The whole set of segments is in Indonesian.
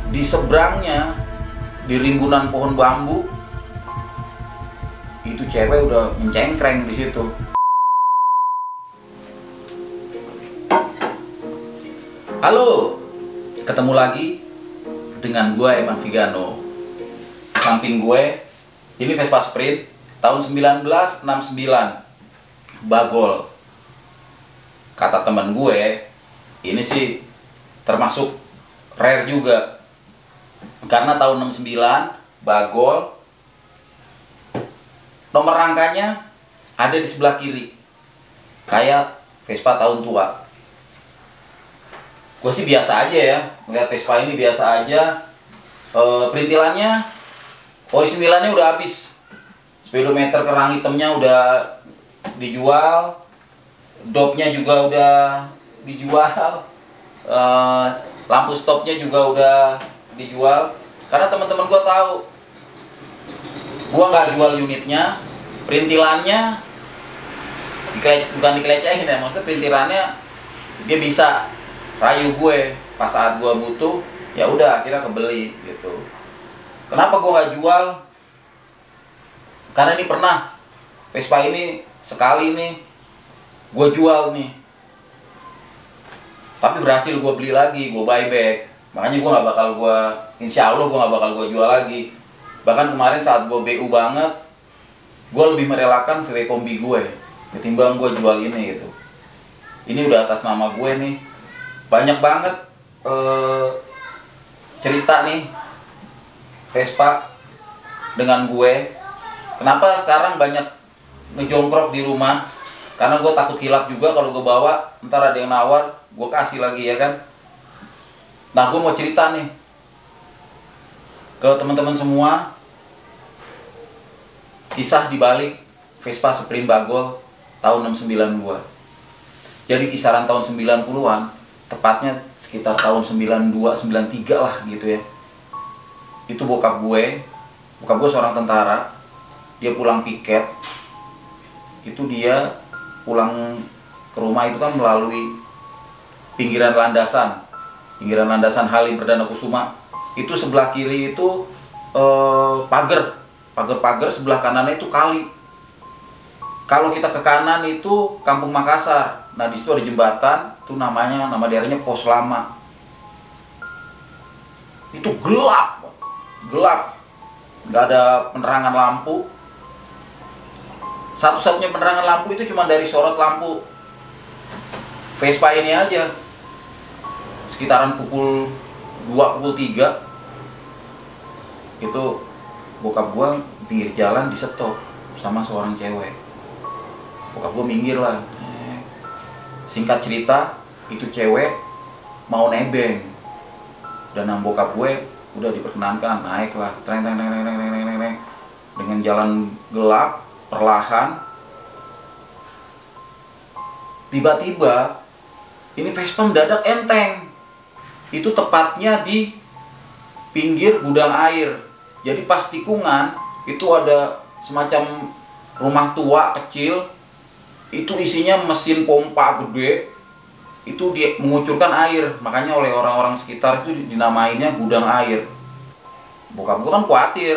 Di seberangnya, di rimbunan pohon bambu, itu cewek udah mencengkreng di situ. Halo, ketemu lagi dengan gue Eman Vigano. Di samping gue, ini Vespa Sprint tahun 1969, bagol. Kata temen gue, ini sih termasuk rare juga, karena tahun 69, bagol. Nomor rangkanya ada di sebelah kiri, kayak Vespa tahun tua. Gue sih biasa aja ya, melihat Vespa ini biasa aja. Perintilannya, orisinilnya udah habis. Speedometer kerang hitamnya udah dijual, dopnya juga udah dijual, lampu stopnya juga udah dijual. Karena teman-teman gue tahu, gue nggak jual unitnya, perintilannya bukan dikelecehin ya, maksudnya perintilannya dia bisa rayu gue pas saat gue butuh, ya udah akhirnya kebeli gitu. Kenapa gue nggak jual? Karena ini pernah Vespa ini sekali nih gue jual nih, tapi berhasil gue beli lagi, gue buyback. Makanya gue nggak bakal insya Allah gue nggak bakal gue jual lagi. Bahkan kemarin saat gue BU banget, gue lebih merelakan VW Kombi gue ketimbang gue jual ini gitu. Ini udah atas nama gue nih. Banyak banget cerita nih Vespa dengan gue. Kenapa sekarang banyak ngejongkrok di rumah? Karena gue takut hilap juga kalau gue bawa, ntar ada yang nawar, gue kasih lagi ya kan. Nah, gue mau cerita nih ke teman-teman semua, kisah dibalik Vespa Sprint bagol tahun 69 gue. Jadi kisaran tahun 90-an, tepatnya sekitar tahun 92, 93 lah gitu ya. Itu bokap gue seorang tentara. Dia pulang piket, itu dia pulang ke rumah itu kan melalui pinggiran landasan Halim Perdana Kusuma. Itu sebelah kiri itu pagar, sebelah kanannya itu kali. Kalau kita ke kanan itu Kampung Makassar. Nah, di situ ada jembatan, itu nama daerahnya Pos Lama. Itu gelap, nggak ada penerangan lampu. Satu-satunya penerangan lampu itu cuma dari sorot lampu Vespa ini aja. Sekitaran pukul 2, pukul 3 itu bokap gua pinggir jalan disetop sama seorang cewek. Bokap gua minggir lah. Singkat cerita, itu cewek mau nebeng, dan bokap gue udah diperkenankan, naik lah, treng dengan jalan gelap perlahan. Tiba-tiba ini Vespa mendadak enteng. Itu tepatnya di pinggir gudang air. Jadi pas tikungan itu ada semacam rumah tua kecil. Itu isinya mesin pompa gede. Itu dia mengucurkan air. Makanya oleh orang-orang sekitar itu dinamainnya gudang air. Bokap gue kan khawatir,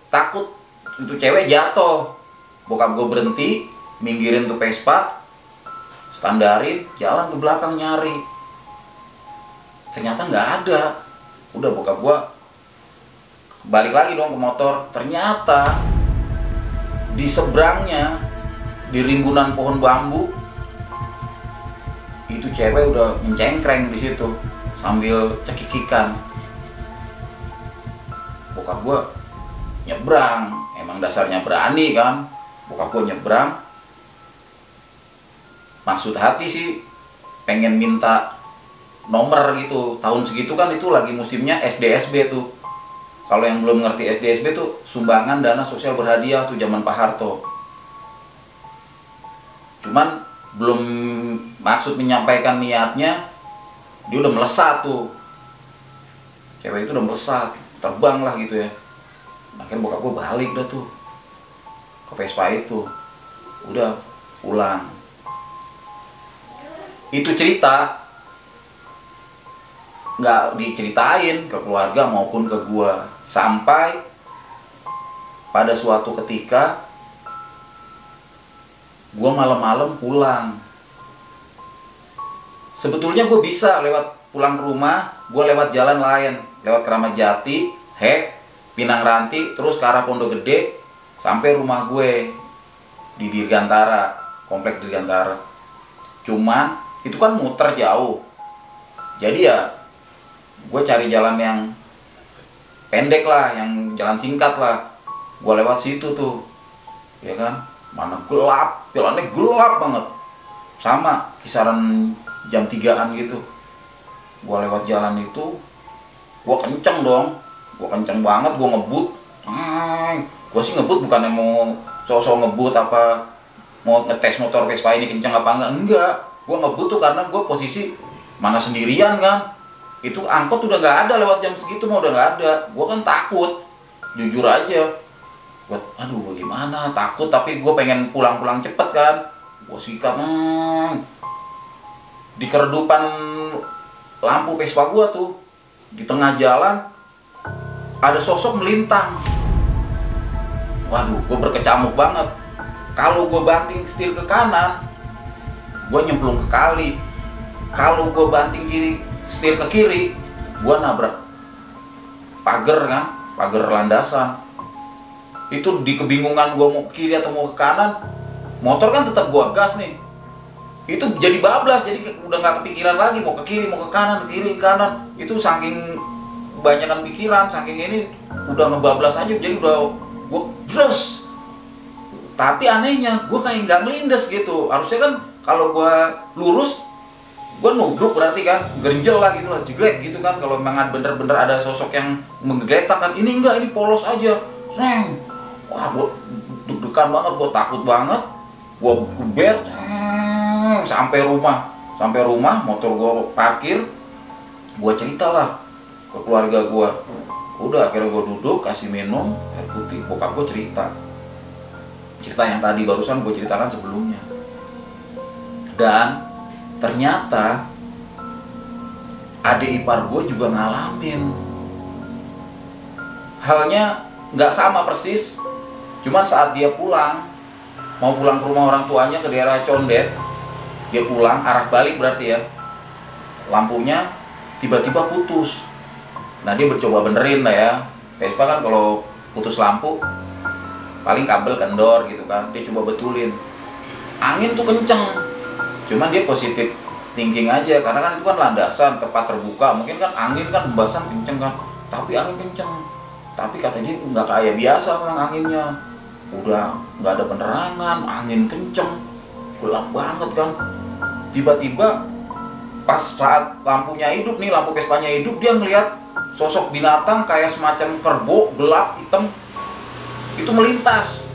takut itu cewek jatuh. Bokap gue berhenti, minggirin tuh Vespa, standarin, jalan ke belakang nyari. Ternyata nggak ada. Udah bokap gue balik lagi dong ke motor. Ternyata di seberangnya, di rimbunan pohon bambu, itu cewek udah mencengkreng di situ sambil cekikikan. Bokap gue nyebrang, emang dasarnya berani kan. Bokap gue nyebrang, maksud hati sih pengen minta nomor gitu. Tahun segitu kan itu lagi musimnya SDSB tuh. Kalau yang belum ngerti SDSB tuh sumbangan dana sosial berhadiah tuh zaman Pak Harto. Cuman belum maksud menyampaikan niatnya, dia udah melesat tuh. Cewek itu udah melesat, terbang lah gitu ya. Akhirnya bokap gue balik dah tuh ke Vespa itu, udah pulang. Itu cerita nggak diceritain ke keluarga maupun ke gua, sampai pada suatu ketika gua malam-malam pulang. Sebetulnya gue bisa lewat pulang ke rumah, gue lewat jalan lain, lewat Keramat Jati, Pinang Ranti, terus ke arah Pondok Gede, sampai rumah gue di Dirgantara, komplek Dirgantara. Cuman itu kan muter jauh, jadi ya gue cari jalan yang pendek lah, yang jalan singkat lah. Gue lewat situ tuh, ya kan, mana gelap, jalannya gelap banget, sama kisaran jam 3-an gitu. Gue lewat jalan itu, gue kenceng dong, gue kenceng banget, gue ngebut. Gue sih ngebut bukan mau sosok ngebut apa, mau ngetes motor Vespa ini kenceng apa enggak. Gue ngebut tuh karena gue posisi mana sendirian kan, itu angkot udah nggak ada lewat jam segitu, mau udah nggak ada. Gue kan takut, jujur aja, aduh gimana, takut, tapi gue pengen pulang-pulang cepet kan. Gue sikat, di keredupan lampu Vespa gua tuh, di tengah jalan ada sosok melintang. Waduh, gua berkecamuk banget. Kalau gua banting setir ke kanan, gua nyemplung ke kali. Kalau gua banting kiri setir ke kiri, gua nabrak pagar kan, pagar landasan. Itu di kebingungan gua mau ke kiri atau mau ke kanan, motor kan tetap gua gas nih. Itu jadi bablas, jadi udah nggak kepikiran lagi mau ke kiri, mau ke kanan, ke kiri, ke kanan. Itu saking kebanyakan pikiran, saking ini udah ngebablas aja, jadi udah gua terus. Tapi anehnya gua kayak nggak ngelindes gitu. Harusnya kan kalau gua lurus, gua nubruk berarti kan, gerenjel lah gitu lah, jeglek gitu kan. Kalau memang bener-bener ada sosok yang menggeletak kan, ini enggak, ini polos aja. Seng. Wah, gua deg-degan banget, gua takut banget. Gua geber sampai rumah motor gue parkir. Gue ceritalah ke keluarga gue. Udah akhirnya gue duduk, kasih minum air putih. Bokap gue cerita yang tadi barusan gue ceritakan sebelumnya. Dan ternyata adik ipar gue juga ngalamin halnya, nggak sama persis. Cuman saat dia mau pulang ke rumah orang tuanya ke daerah Condet, dia pulang arah balik berarti ya, lampunya tiba-tiba putus. Nah, dia mencoba benerin lah ya. Vespa kan kalau putus lampu paling kabel kendor gitu kan, dia coba betulin. Angin tuh kenceng, cuman dia positif thinking aja, karena kan itu kan landasan tempat terbuka, mungkin kan angin kan hembasan kenceng kan, tapi angin kenceng. Tapi katanya nggak kayak biasa memang anginnya, udah nggak ada penerangan, angin kenceng, gelap banget kan. Tiba-tiba pas saat lampunya hidup nih, lampu Vespanya hidup, dia ngelihat sosok binatang kayak semacam kerbau gelap hitam itu melintas.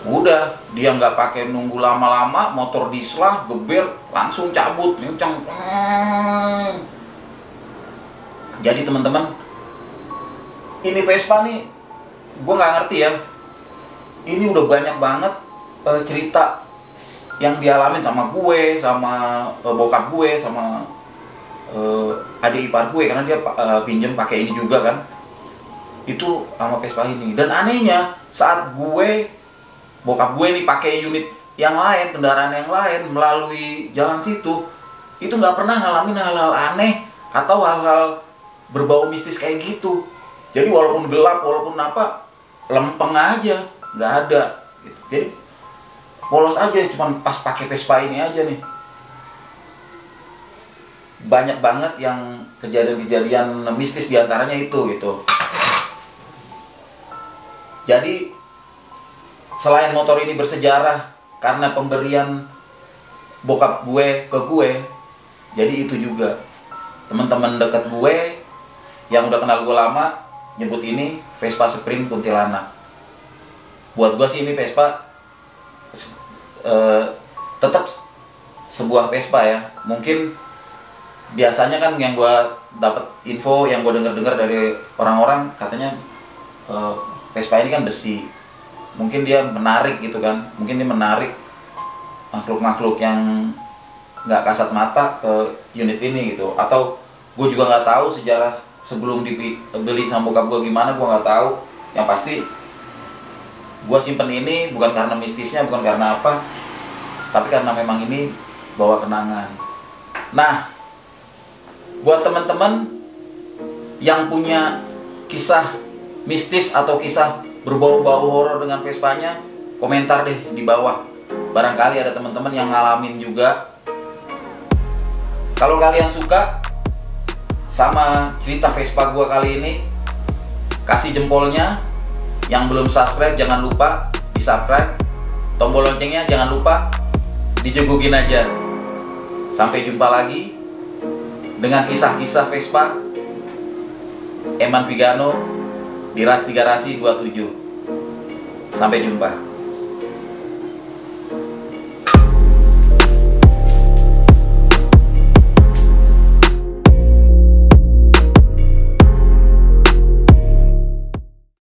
Udah, dia nggak pakai nunggu lama-lama, motor dislah, geber, langsung cabut, kenceng. Jadi teman-teman, ini Vespa nih, gue nggak ngerti ya. Ini udah banyak banget cerita yang dialamin sama gue, sama bokap gue, sama adik ipar gue, karena dia pinjem pakai ini juga kan. Itu sama Vespa ini. Dan anehnya, saat bokap gue nih pakai unit yang lain, kendaraan yang lain melalui jalan situ, itu nggak pernah ngalamin hal-hal aneh atau hal-hal berbau mistis kayak gitu. Jadi walaupun gelap, walaupun apa, lempeng aja, nggak ada. Jadi polos aja, cuman pas pakai Vespa ini aja nih. Banyak banget yang kejadian-kejadian mistis diantaranya itu gitu. Jadi selain motor ini bersejarah karena pemberian bokap gue ke gue, jadi itu juga teman-teman dekat gue yang udah kenal gue lama nyebut ini Vespa Sprint Kuntilanak. Buat gue sih ini Vespa tetap sebuah Vespa ya. Mungkin biasanya kan yang gue dapat info, yang gue dengar dari orang-orang, katanya Vespa ini kan besi, mungkin dia menarik gitu kan, mungkin dia menarik makhluk-makhluk yang nggak kasat mata ke unit ini gitu, atau Gue juga nggak tahu sejarah sebelum dibeli sama bokap gue gimana, gue nggak tahu. Yang pasti gue simpen ini bukan karena mistisnya, bukan karena apa, tapi karena memang ini bawa kenangan. Nah, buat teman-teman yang punya kisah mistis atau kisah berbau-bau horor dengan Vespanya, komentar deh di bawah. Barangkali ada teman-teman yang ngalamin juga. Kalau kalian suka sama cerita Vespa gua kali ini, kasih jempolnya. Yang belum subscribe jangan lupa di subscribe. Tombol loncengnya jangan lupa dijegugin aja. Sampai jumpa lagi dengan kisah-kisah Vespa Eman Vigano di Ras 3 Rasi 27. Sampai jumpa.